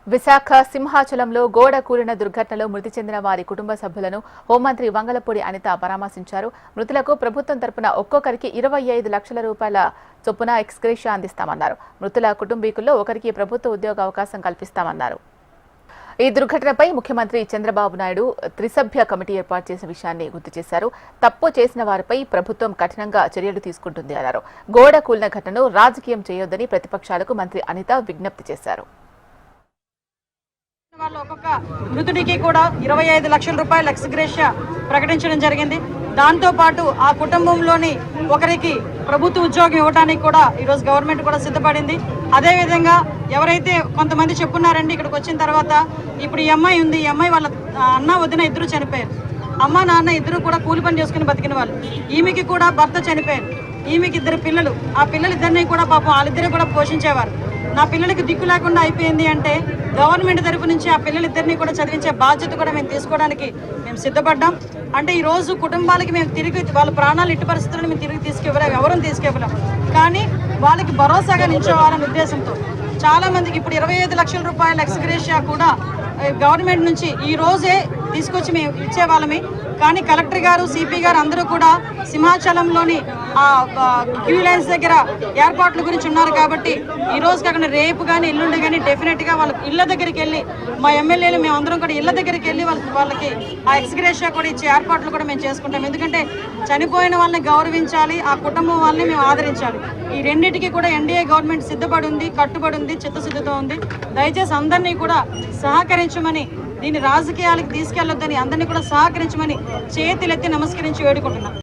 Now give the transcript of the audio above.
విశాఖ సింహాచలంలో గోడ కూలిన దుర్ఘటనలో మృతి చెందిన వారి కుటుంబ సభ్యులను హోంమంత్రి వంగలపూడి అనిత పరామర్శించారు. మృతులకు ప్రభుత్వం తరపున ఒక్కొక్కరికి 25 లక్షల రూపాయల చొప్పున ఎక్స్‌గ్రేషియా అందిస్తామన్నారు. మృతుల కుటుంబీకుల్లో ఒకరికి ప్రభుత్వ ఉద్యోగ అవకాశం కల్పిస్తామన్నారు. ఈ దుర్ఘటనపై ముఖ్యమంత్రి చంద్రబాబు నాయుడు త్రిసభ్య కమిటీ ఏర్పాటు చేసిన విషయాన్ని గుర్తు చేశారు. తప్పు చేసిన వారిపై ప్రభుత్వం కఠినంగా చర్యలు తీసుకుంటుంది అన్నారు. గోడ కూలిన ఘటనను రాజకీయం చేయొద్దని ప్రతిపక్షాలకు మంత్రి అనిత విజ్ఞప్తి చేశారు. వాళ్ళు ఒక్కొక్క మృతుడికి కూడా 25 లక్షల రూపాయల ఎక్స్‌గ్రేషియా ప్రకటించడం జరిగింది. దాంతో పాటు ఆ కుటుంబంలోని ఒకరికి ప్రభుత్వ ఉద్యోగం ఇవ్వడానికి కూడా ఈరోజు గవర్నమెంట్ కూడా సిద్ధపడింది. అదేవిధంగా ఎవరైతే కొంతమంది చెప్పున్నారండి ఇక్కడికి వచ్చిన తర్వాత, ఇప్పుడు ఈ అమ్మాయి ఉంది, ఈ అమ్మాయి వాళ్ళ అన్న వదిన ఇద్దరు చనిపోయారు. అమ్మ నాన్న ఇద్దరు కూడా కూలి పని చేసుకుని బతికిన వాళ్ళు. ఈమెకి కూడా భర్త చనిపోయారు. ఈమెకి 2 పిల్లలు. ఆ పిల్లలిద్దరినీ కూడా పాపం వాళ్ళిద్దరు కూడా పోషించేవారు. నా పిల్లలకి దిక్కు లేకుండా అయిపోయింది అంటే గవర్నమెంట్ తరపు నుంచి ఆ పిల్లలిద్దరినీ కూడా చదివించే బాధ్యత కూడా మేము తీసుకోవడానికి మేము సిద్ధపడ్డాం. అంటే ఈ రోజు కుటుంబాలకి మేము తిరిగి వాళ్ళ ప్రాణాలు ఇటు పరిస్థితులను మేము తిరిగి ఎవరూ తీసుకెళ్ళాం. కానీ వాళ్ళకి భరోసాగా నిల్చోవాలనే ఉద్దేశంతో చాలా మందికి ఇప్పుడు 25 లక్షల రూపాయల ఎక్స్‌గ్రేషియా కూడా గవర్నమెంట్ నుంచి ఈ రోజే తీసుకొచ్చి మేము ఇచ్చేవాళ్ళమే. కానీ కలెక్టర్ గారు, సిపి గారు అందరూ కూడా సింహాచలంలోని క్యూ లైన్స్ దగ్గర ఏర్పాట్ల గురించి ఉన్నారు. కాబట్టి ఈ రోజు కాకుండా రేపు కానీ ఎల్లుండి కానీ డెఫినెట్గా వాళ్ళ ఇళ్ల దగ్గరికి వెళ్ళి మా ఎమ్మెల్యేలు మేము అందరం కూడా ఇళ్ల దగ్గరికి వెళ్ళి వాళ్ళకి ఆ ఎక్స్‌గ్రేషియా కూడా ఇచ్చే ఏర్పాట్లు కూడా మేము చేసుకుంటాం. ఎందుకంటే చనిపోయిన వాళ్ళని గౌరవించాలి, ఆ కుటుంబం వాళ్ళని మేము ఆదరించాలి. ఈ రెండింటికి కూడా ఎన్డీఏ గవర్నమెంట్ సిద్ధపడి ఉంది, కట్టుబడి ఉంది, చిత్తశుద్ధితో ఉంది. దయచేసి అందరినీ కూడా సహకరించమని, దీన్ని రాజకీయాలకు తీసుకెళ్లొద్దని అందరినీ కూడా సహకరించమని చేతులెత్తి నమస్కరించి వేడుకుంటున్నాం.